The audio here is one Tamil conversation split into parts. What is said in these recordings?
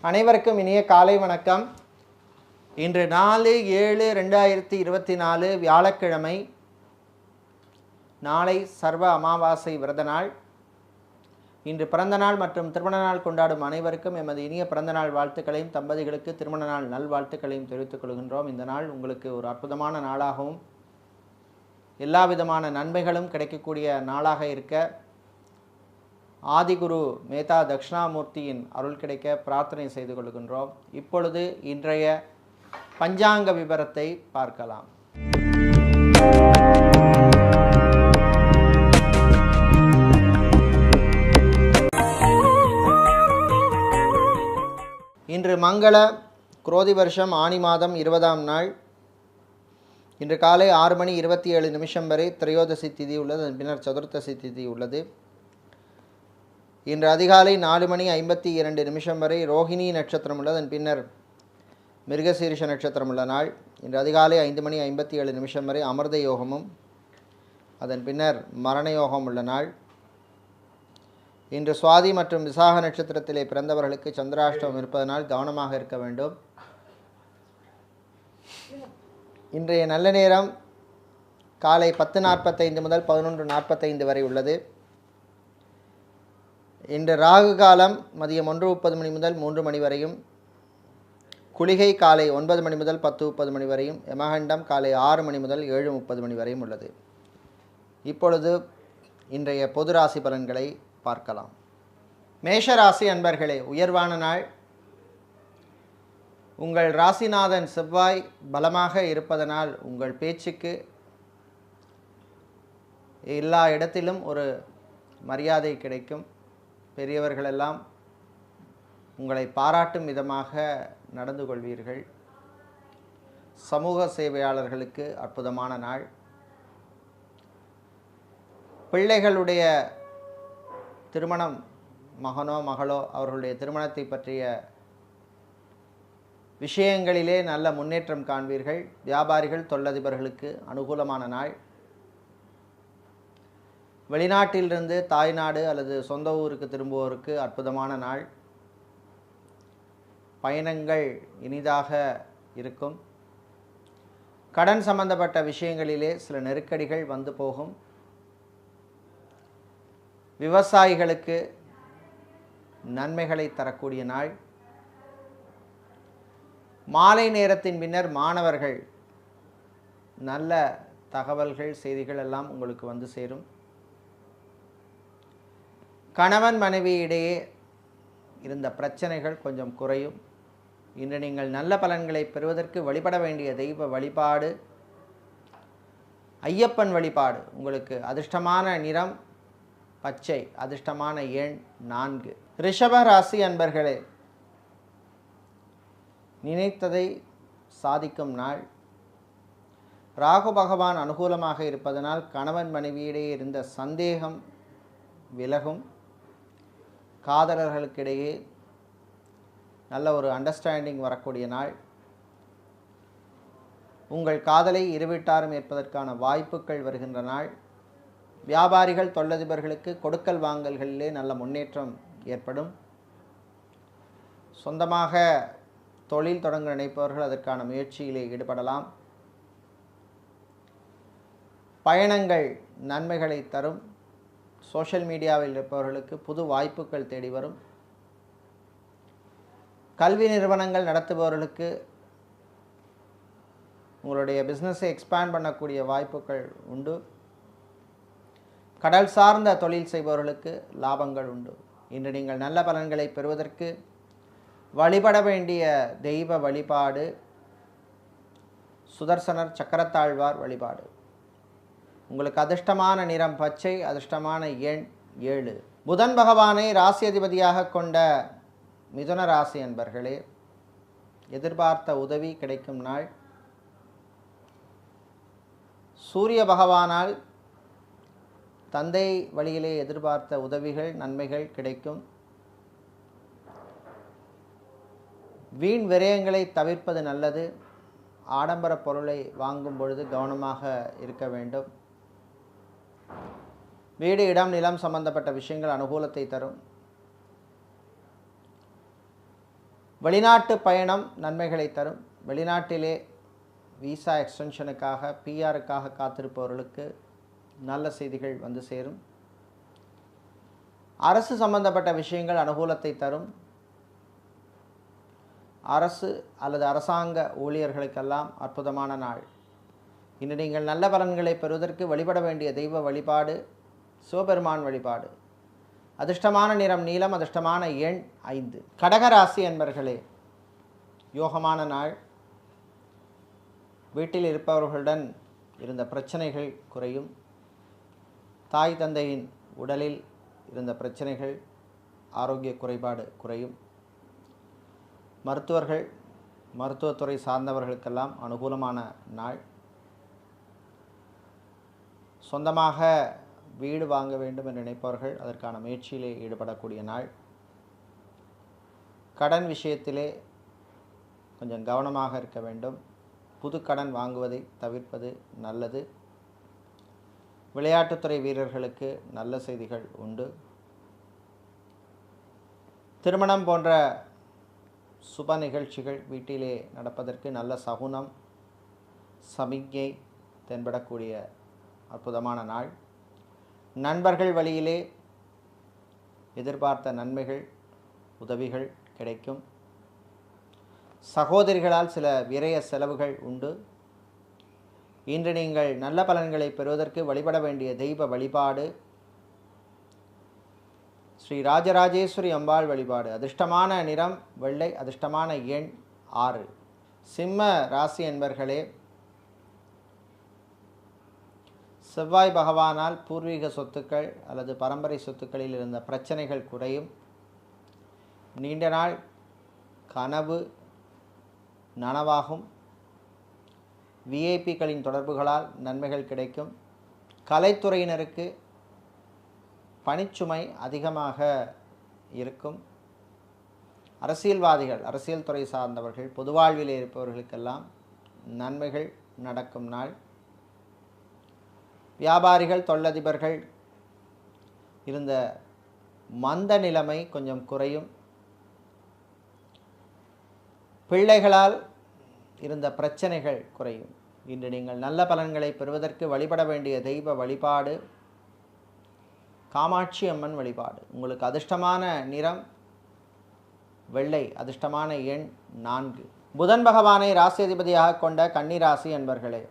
அனைவருக்கும் இனிய காலை வணக்கம். இன்று 4/7/2024 வியாழக்கிழமை. நாளை சர்வ அமாவாசை விரத நாள். இன்று பிறந்த நாள் மற்றும் திருமண நாள் கொண்டாடும் அனைவருக்கும் எமது இனிய பிறந்த நாள் வாழ்த்துக்களையும், தம்பதிகளுக்கு திருமண நாள் நல்வாழ்த்துக்களையும் தெரிவித்துக் கொள்கின்றோம். இந்த நாள் உங்களுக்கு ஒரு அற்புதமான நாளாகவும் எல்லா விதமான நன்மைகளும் கிடைக்கக்கூடிய நாளாக இருக்க ஆதிகுரு மேதா தட்சிணாமூர்த்தியின் அருள் கிடைக்க பிரார்த்தனை செய்து கொள்கின்றோம். இப்பொழுது இன்றைய பஞ்சாங்க விவரத்தை பார்க்கலாம். இன்று மங்கள குரோதி வருஷம் ஆனி மாதம் 20ஆம் நாள். இன்று காலை 6:27 வரை திரையோதசி திதி உள்ளது. அதன் பின்னர் சதுர்த்தசி திதி உள்ளது. இன்று அதிகாலை 4:52 வரை ரோஹிணி நட்சத்திரம் உள்ளது. அதன் பின்னர் மிருகசீரிஷ நட்சத்திரம் உள்ள நாள். இன்று அதிகாலை 5:57 வரை அமிர்த யோகமும் அதன் பின்னர் மரண யோகம் உள்ள நாள். இன்று சுவாதி மற்றும் விசாக நட்சத்திரத்திலே பிறந்தவர்களுக்கு சந்திராஷ்டமம் இருப்பதனால் கவனமாக இருக்க வேண்டும். இன்றைய நல்ல நேரம் காலை 10:45 முதல் 11:45 வரை உள்ளது. இன்று ராகு காலம் மதியம் 1:30 முதல் 3 மணி வரையும், குளிகை காலை 9 மணி முதல் 10:30 வரையும், யமகண்டம் காலை 6 மணி முதல் 7:30 வரையும் உள்ளது. இப்பொழுது இன்றைய பொது ராசி பலன்களை பார்க்கலாம். மேஷராசி அன்பர்களே, உயர்வான நாள். உங்கள் ராசிநாதன் செவ்வாய் பலமாக இருப்பதனால் உங்கள் பேச்சுக்கு எல்லா இடத்திலும் ஒரு மரியாதை கிடைக்கும். பெரியவர்களெல்லாம் உங்களை பாராட்டும் விதமாக நடந்து கொள்வீர்கள். சமூக சேவையாளர்களுக்கு அற்புதமான நாள். பிள்ளைகளுடைய திருமணம், மகனோ மகளோ அவர்களுடைய திருமணத்தை பற்றிய விஷயங்களிலே நல்ல முன்னேற்றம் காண்பீர்கள். வியாபாரிகள், தொழிலதிபர்களுக்கு அனுகூலமான நாள். வெளிநாட்டிலிருந்து தாய்நாடு அல்லது சொந்த ஊருக்கு திரும்புவோருக்கு அற்புதமான நாள். பயணங்கள் இனிதாக இருக்கும். கடன் சம்பந்தப்பட்ட விஷயங்களிலே சில நெருக்கடிகள் வந்து போகும். விவசாயிகளுக்கு நன்மைகளை தரக்கூடிய நாள். மாலை நேரத்தின் பின்னர் மாணவர்கள் நல்ல தகவல்கள், செய்திகள் எல்லாம் உங்களுக்கு வந்து சேரும். கணவன் மனைவியிடையே இருந்த பிரச்சனைகள் கொஞ்சம் குறையும். இன்று நீங்கள் நல்ல பலன்களை பெறுவதற்கு வழிபட வேண்டிய தெய்வ வழிபாடு ஐயப்பன் வழிபாடு. உங்களுக்கு அதிர்ஷ்டமான நிறம் பச்சை, அதிர்ஷ்டமான எண் 4. ரிஷப ராசி அன்பர்களே, நினைத்ததை சாதிக்கும் நாள். ராகு பகவான் அனுகூலமாக இருப்பதனால் கணவன் மனைவியிடையே இருந்த சந்தேகம் விலகும். காதலர்களுக்கிடையே நல்ல ஒரு அண்டர்ஸ்டாண்டிங் வரக்கூடிய நாள். உங்கள் காதலை இருவீட்டாரும் ஏற்பதற்கான வாய்ப்புகள் வருகின்ற நாள். வியாபாரிகள், தொழிலதிபர்களுக்கு கொடுக்கல் வாங்கல்களிலே நல்ல முன்னேற்றம் ஏற்படும். சொந்தமாக தொழில் தொடங்க நினைப்பவர்கள் அதற்கான முயற்சியிலே ஈடுபடலாம். பயணங்கள் நன்மைகளை தரும். சோஷியல் மீடியாவில் இருப்பவர்களுக்கு புது வாய்ப்புகள் தேடி வரும். கல்வி நிறுவனங்கள் நடத்துபவர்களுக்கு உங்களுடைய பிஸ்னஸை எக்ஸ்பேண்ட் பண்ணக்கூடிய வாய்ப்புகள் உண்டு. கடல் சார்ந்த தொழில் செய்பவர்களுக்கு லாபங்கள் உண்டு. இன்று நீங்கள் நல்ல பலன்களை பெறுவதற்கு வழிபட வேண்டிய தெய்வ வழிபாடு சுதர்சனர் சக்கரத்தாழ்வார் வழிபாடு. உங்களுக்கு அதிர்ஷ்டமான நிறம் பச்சை, அதிர்ஷ்டமான எண் 7. புதன் பகவானை ராசி அதிபதியாக கொண்ட மிதுன ராசி அன்பர்களே, எதிர்பார்த்த உதவி கிடைக்கும் நாள். சூரிய பகவானால் தந்தை வழியிலே எதிர்பார்த்த உதவிகள், நன்மைகள் கிடைக்கும். வீண் விரயங்களை தவிர்ப்பது நல்லது. ஆடம்பர பொருளை வாங்கும் பொழுது கவனமாக இருக்க வேண்டும். வீடு, இடம், நிலம் சம்பந்தப்பட்ட விஷயங்கள் அனுகூலத்தை தரும். வெளிநாட்டு பயணம் நன்மைகளை தரும். வெளிநாட்டிலே விசா எக்ஸ்டென்ஷனுக்காக பிஆருக்காக காத்திருப்பவர்களுக்கு நல்ல செய்திகள் வந்து சேரும். அரசு சம்பந்தப்பட்ட விஷயங்கள் அனுகூலத்தை தரும். அரசு அல்லது அரசாங்க ஊழியர்களுக்கெல்லாம் அற்புதமான நாள். இன்று நீங்கள் நல்ல பலன்களை பெறுவதற்கு வழிபட வேண்டிய தெய்வ வழிபாடு சிவபெருமான் வழிபாடு. அதிர்ஷ்டமான நிறம் நீலம், அதிர்ஷ்டமான எண் 5. கடகராசி என்பர்களே, யோகமான நாள். வீட்டில் இருப்பவர்களுடன் இருந்த பிரச்சனைகள் குறையும். தாய் தந்தையின் உடலில் இருந்த பிரச்சனைகள், ஆரோக்கிய குறைபாடு குறையும். மருத்துவர்கள், மருத்துவத்துறை சார்ந்தவர்களுக்கெல்லாம் அனுகூலமான நாள். சொந்தமாக வீடு வாங்க வேண்டும் என்று நினைப்பவர்கள் அதற்கான முயற்சியிலே ஈடுபடக்கூடிய நாள். கடன் விஷயத்திலே கொஞ்சம் கவனமாக இருக்க வேண்டும். புது கடன் வாங்குவதை தவிர்ப்பது நல்லது. விளையாட்டுத்துறை வீரர்களுக்கு நல்ல செய்திகள் உண்டு. திருமணம் போன்ற சுப நிகழ்ச்சிகள் வீட்டிலே நடப்பதற்கு நல்ல சகுனம், சமிக்ஞை தென்படக்கூடிய அற்புதமான நாள். நண்பர்கள் வழியிலே எதிர்பார்த்த நன்மைகள், உதவிகள் கிடைக்கும். சகோதரிகளால் சில விரய செலவுகள் உண்டு. இன்று நீங்கள் நல்ல பலன்களை பெறுவதற்கு வழிபட வேண்டிய தெய்வ வழிபாடு ஸ்ரீ ராஜராஜேஸ்வரி அம்பாள் வழிபாடு. அதிர்ஷ்டமான நிறம் வெள்ளை, அதிர்ஷ்டமான எண் 6. சிம்ம ராசி என்பர்களே, செவ்வாய் பகவானால் பூர்வீக சொத்துக்கள் அல்லது பரம்பரை சொத்துக்களில் இருந்த பிரச்சனைகள் குறையும். நீண்ட நாள் கனவு நனவாகும். விஐபிக்களின் தொடர்புகளால் நன்மைகள் கிடைக்கும். கலைத்துறையினருக்கு பணிச்சுமை அதிகமாக இருக்கும். அரசியல்வாதிகள், அரசியல் துறை சார்ந்தவர்கள், பொது வாழ்வில் இருப்பவர்களுக்கெல்லாம் நன்மைகள் நடக்கும் நாள். வியாபாரிகள், தொழிலதிபர்கள் இருந்த மந்த நிலைமை கொஞ்சம் குறையும். பிள்ளைகளால் இருந்த பிரச்சனைகள் குறையும். இன்று நீங்கள் நல்ல பலன்களை பெறுவதற்கு வழிபட வேண்டிய தெய்வ வழிபாடு காமாட்சி அம்மன் வழிபாடு. உங்களுக்கு அதிர்ஷ்டமான நிறம் வெள்ளை, அதிர்ஷ்டமான எண் 4. புதன் பகவானை ராசி அதிபதியாக கொண்ட கன்னி ராசி என்பர்களே,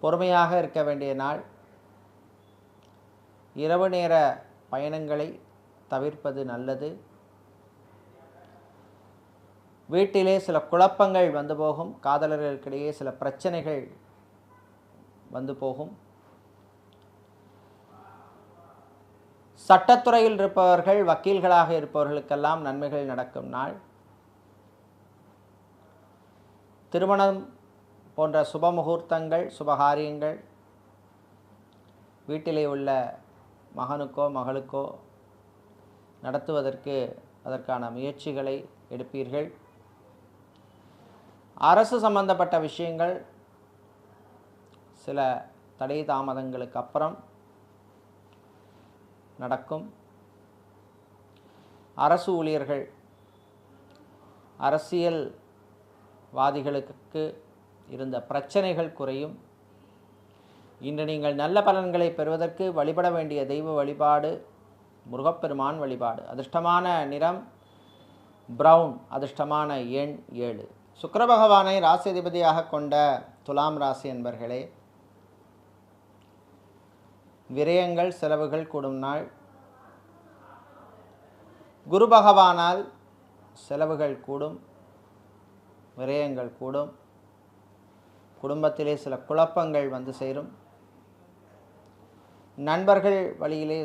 பொறுமையாக இருக்க வேண்டிய நாள். இரவு நேர பயணங்களை தவிர்ப்பது நல்லது. வீட்டிலே சில குழப்பங்கள் வந்து போகும். காதலர்களுக்கிடையே சில பிரச்சனைகள் வந்து போகும். சட்டத்துறையில் இருப்பவர்கள், வக்கீல்களாக இருப்பவர்களுக்கெல்லாம் நன்மைகள் நடக்கும் நாள். திருமணம் போன்ற சுப முகூர்த்தங்கள், சுபகாரியங்கள் வீட்டிலே உள்ள மகனுக்கோ மகளுக்கோ நடத்துவதற்கு அதற்கான முயற்சிகளை எடுப்பீர்கள். அரசு சம்பந்தப்பட்ட விஷயங்கள் சில தடை தாமதங்களுக்கு அப்புறம் நடக்கும். அரசு ஊழியர்கள், அரசியல்வாதிகளுக்கு இருந்த பிரச்சனைகள் குறையும். இன்று நீங்கள் நல்ல பலன்களை பெறுவதற்கு வழிபட வேண்டிய தெய்வ வழிபாடு முருகப்பெருமான் வழிபாடு. அதிர்ஷ்டமான நிறம் பிரவுன், அதிர்ஷ்டமான எண் 7. சுக்கிர பகவானை ராசி அதிபதியாக கொண்ட துலாம் ராசி என்பர்களே, விரயங்கள், செலவுகள் கூடும் நாள். குரு பகவானால் செலவுகள் கூடும், விரயங்கள் கூடும். குடும்பத்திலே சில குழப்பங்கள் வந்து சேரும். நண்பர்கள் வழியிலே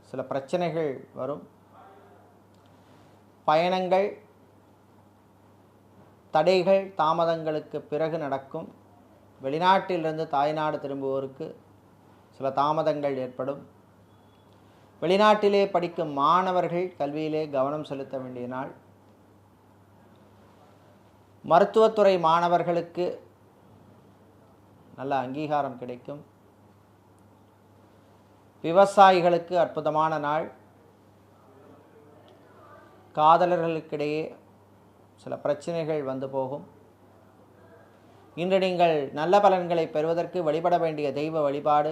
சில பிரச்சனைகள் வரும். பயணங்கள், தடைகள், தாமதங்களுக்கு பிறகு நடக்கும். வெளிநாட்டிலிருந்து தாய்நாடு திரும்புவோருக்கு சில தாமதங்கள் ஏற்படும். வெளிநாட்டிலே படிக்கும் மாணவர்கள் கல்வியிலே கவனம் செலுத்த வேண்டிய நாள். மருத்துவத்துறை மாணவர்களுக்கு நல்ல அங்கீகாரம் கிடைக்கும். விவசாயிகளுக்கு அற்புதமான நாள். காதலர்களுக்கிடையே சில பிரச்சனைகள் வந்து போகும். இன்று நீங்கள் நல்ல பலன்களை பெறுவதற்கு வழிபட வேண்டிய தெய்வ வழிபாடு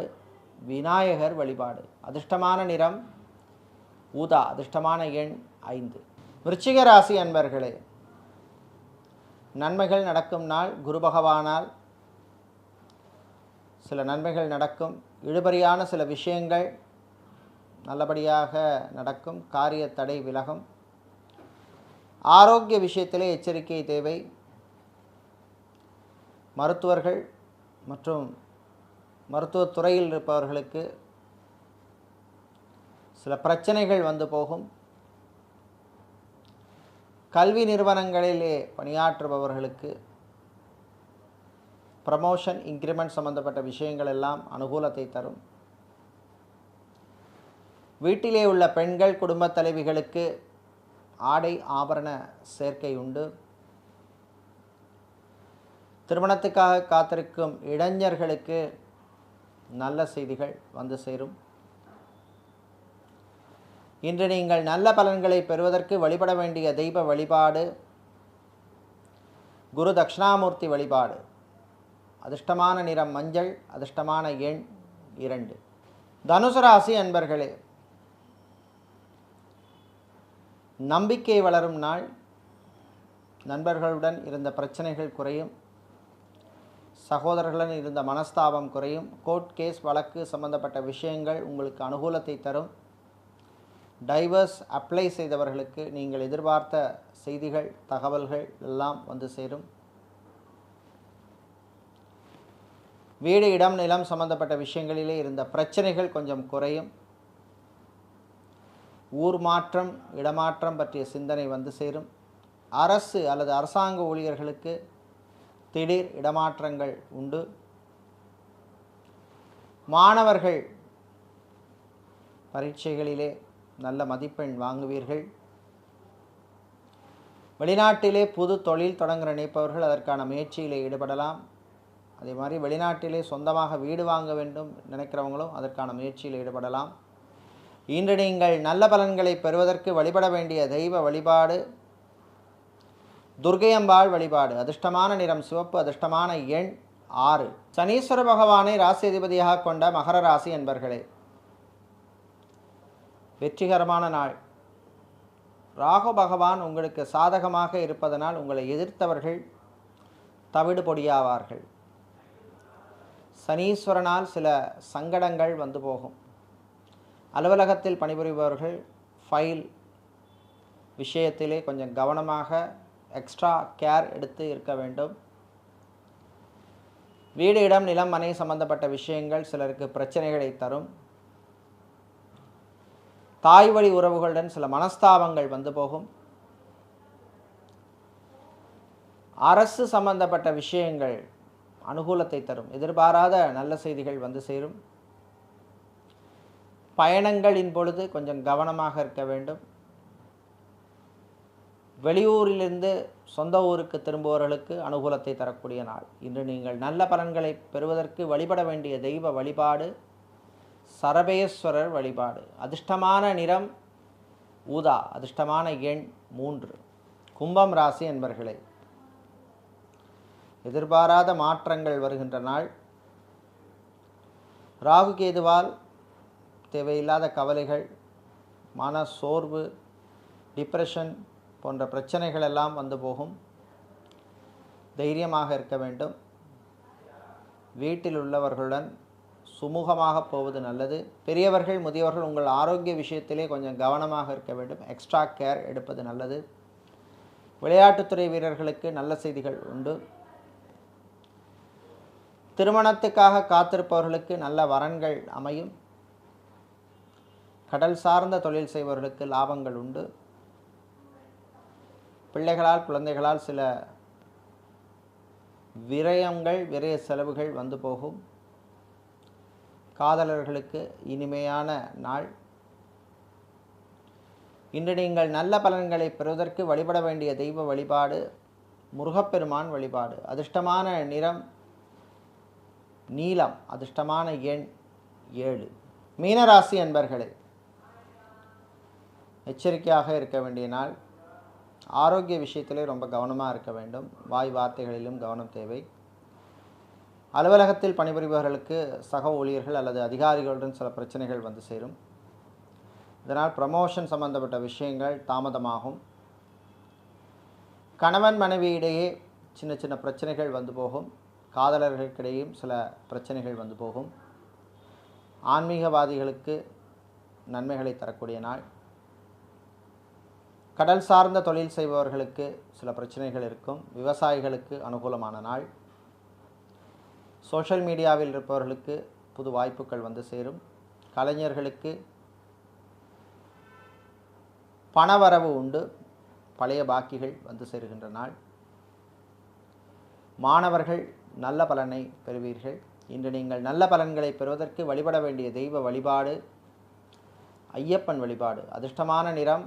விநாயகர் வழிபாடு. அதிர்ஷ்டமான நிறம் ஊதா. அதிர்ஷ்டமான எண் 5. விருச்சிக ராசி அன்பர்களே, நன்மைகள் நடக்கும் நாள். குரு பகவானால் சில நன்மைகள் நடக்கும். இழுபறியான சில விஷயங்கள் நல்லபடியாக நடக்கும். காரிய தடை விலகும். ஆரோக்கிய விஷயத்திலே எச்சரிக்கை தேவை. மருத்துவர்கள் மற்றும் மருத்துவத்துறையில் இருப்பவர்களுக்கு சில பிரச்சனைகள் வந்து போகும். கல்வி நிறுவனங்களிலே பணியாற்றுபவர்களுக்கு ப்ரமோஷன், இன்க்ரிமெண்ட் சம்பந்தப்பட்ட விஷயங்கள் எல்லாம் அனுகூலத்தை தரும். வீட்டிலே உள்ள பெண்கள் குடும்பத் தலைவிகளுக்கு ஆடை ஆபரண சேர்க்கை உண்டு. திருமணத்துக்காக காத்திருக்கும் இளைஞர்களுக்கு நல்ல செய்திகள் வந்து சேரும். இன்று நீங்கள் நல்ல பலன்களை பெறுவதற்கு வழிபட வேண்டிய தெய்வ வழிபாடு குரு தட்சிணாமூர்த்தி வழிபாடு. அதிர்ஷ்டமான நிறம் மஞ்சள். அதிர்ஷ்டமான எண் 2. தனுசு ராசி அன்பர்களே, நம்பிக்கை வளரும் நாள். நண்பர்களுடன் இருந்த பிரச்சனைகள் குறையும். சகோதரர்களுடன் இருந்த மனஸ்தாபம் குறையும். கோர்ட் கேஸ் வழக்கு சம்பந்தப்பட்ட விஷயங்கள் உங்களுக்கு அனுகூலத்தை தரும். டைவர்ஸ் அப்ளை செய்தவர்களுக்கு நீங்கள் எதிர்பார்த்த செய்திகள், தகவல்கள் எல்லாம் வந்து சேரும். வீடு, இடம், நிலம் சம்பந்தப்பட்ட விஷயங்களிலே இருந்த பிரச்சனைகள் கொஞ்சம் குறையும். ஊர் மாற்றம், இடமாற்றம் பற்றிய சிந்தனை வந்து சேரும். அரசு அல்லது அரசாங்க ஊழியர்களுக்கு திடீர் இடமாற்றங்கள் உண்டு. மாணவர்கள் பரீட்சைகளிலே நல்ல மதிப்பெண் வாங்குவீர்கள். வெளிநாட்டிலே புது தொழில் தொடங்க நினைப்பவர்கள் அதற்கான முயற்சியிலே ஈடுபடலாம். அதே மாதிரி வெளிநாட்டிலே சொந்தமாக வீடு வாங்க வேண்டும் நினைக்கிறவங்களும் அதற்கான முயற்சியில் ஈடுபடலாம். இன்று நீங்கள் நல்ல பலன்களை பெறுவதற்கு வழிபட வேண்டிய தெய்வ வழிபாடு துர்க்கையம்பாள் வழிபாடு. அதிர்ஷ்டமான நிறம் சிவப்பு. அதிர்ஷ்டமான எண் 6. சனீஸ்வர பகவானை ராசி அதிபதியாக கொண்ட மகர ராசி என்பர்களே, வெற்றிகரமான நாள். ராகு பகவான் உங்களுக்கு சாதகமாக இருப்பதனால் உங்களை எதிர்த்தவர்கள் தவிடு பொடியாவார்கள். சனீஸ்வரனால் சில சங்கடங்கள் வந்து போகும். அலுவலகத்தில் பணிபுரிபவர்கள் ஃபைல் விஷயத்திலே கொஞ்சம் கவனமாக எக்ஸ்ட்ரா கேர் எடுத்து இருக்க வேண்டும். வீடு, இடம், நிலம், மனை சம்பந்தப்பட்ட விஷயங்கள் சிலருக்கு பிரச்சனைகளை தரும். தாய் வழி உறவுகளுடன் சில மனஸ்தாபங்கள் வந்து போகும். அரசு சம்பந்தப்பட்ட விஷயங்கள் அனுகூலத்தை தரும். எதிர்பாராத நல்ல செய்திகள் வந்து சேரும். பயணங்களின் பொழுது கொஞ்சம் கவனமாக இருக்க வேண்டும். வெளியூரிலிருந்து சொந்த ஊருக்கு திரும்புபவர்களுக்கு அனுகூலத்தை தரக்கூடிய நாள். இன்று நீங்கள் நல்ல பலன்களை பெறுவதற்கு வழிபட வேண்டிய தெய்வ வழிபாடு சரபேஸ்வரர் வழிபாடு. அதிர்ஷ்டமான நிறம் ஊதா. அதிர்ஷ்டமான எண் 3. கும்பம் ராசி என்பர்களே, எதிர்பாராத மாற்றங்கள் வருகின்ற நாள். ராகு கேதுவால் தேவையில்லாத கவலைகள், மன சோர்வு, டிப்ரெஷன் போன்ற பிரச்சனைகள் எல்லாம் வந்து போகும். தைரியமாக இருக்க வேண்டும். வீட்டில் உள்ளவர்களுடன் சுமூகமாக போவது நல்லது. பெரியவர்கள், முதியவர்கள் உங்கள் ஆரோக்கிய விஷயத்திலே கொஞ்சம் கவனமாக இருக்க வேண்டும். எக்ஸ்ட்ரா கேர் எடுப்பது நல்லது. விளையாட்டுத்துறை வீரர்களுக்கு நல்ல செய்திகள் உண்டு. திருமணத்துக்காக காத்திருப்பவர்களுக்கு நல்ல வரன்கள் அமையும். கடல் சார்ந்த தொழில் செய்பவர்களுக்கு லாபங்கள் உண்டு. பிள்ளைகளால், குழந்தைகளால் சில விரயங்கள், விரய செலவுகள் வந்து போகும். காதலர்களுக்கு இனிமையான நாள். இன்று நீங்கள் நல்ல பலன்களை பெறுவதற்கு வழிபட வேண்டிய தெய்வ வழிபாடு முருகப்பெருமான் வழிபாடு. அதிர்ஷ்டமான நிறம் நீலம். அதிர்ஷ்டமான எண் 7. மீனராசி அன்பர்களே, எச்சரிக்கையாக இருக்க வேண்டிய நாள். ஆரோக்கிய விஷயத்திலே ரொம்ப கவனமாக இருக்க வேண்டும். வாய் வார்த்தைகளிலும் கவனம் தேவை. அலுவலகத்தில் பணிபுரிபவர்களுக்கு சக ஊழியர்கள் அல்லது அதிகாரிகளுடன் சில பிரச்சனைகள் வந்து சேரும். இதனால் ப்ரமோஷன் சம்பந்தப்பட்ட விஷயங்கள் தாமதமாகும். கணவன் மனைவியிடையே சின்ன சின்ன பிரச்சனைகள் வந்து போகும். காதலர்களுக்கிடையும் சில பிரச்சனைகள் வந்து போகும். ஆன்மீகவாதிகளுக்கு நன்மைகளை தரக்கூடிய நாள். கடல் சார்ந்த தொழில் செய்பவர்களுக்கு சில பிரச்சனைகள் இருக்கும். விவசாயிகளுக்கு அனுகூலமான நாள். சோஷியல் மீடியாவில் இருப்பவர்களுக்கு புது வாய்ப்புகள் வந்து சேரும். கலைஞர்களுக்கு பணவரவு உண்டு. பழைய பாக்கிகள் வந்து சேருகின்ற நாள். மாணவர்கள் நல்ல பலனை பெறுவீர்கள். இன்று நீங்கள் நல்ல பலன்களை பெறுவதற்கு வழிபட வேண்டிய தெய்வ வழிபாடு ஐயப்பன் வழிபாடு. அதிர்ஷ்டமான நிறம்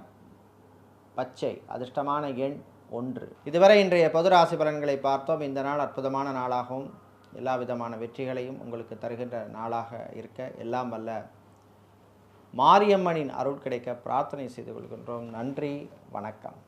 பச்சை. அதிர்ஷ்டமான எண் 1. இதுவரை இன்றைய பொது ராசி பலன்களை பார்த்தோம். இந்த நாள் அற்புதமான நாளாகவும் எல்லா விதமான வெற்றிகளையும் உங்களுக்கு தருகின்ற நாளாக இருக்க எல்லாம் வல்ல மாரியம்மனின் அருள் கிடைக்க பிரார்த்தனை செய்து கொள்கின்றோம். நன்றி, வணக்கம்.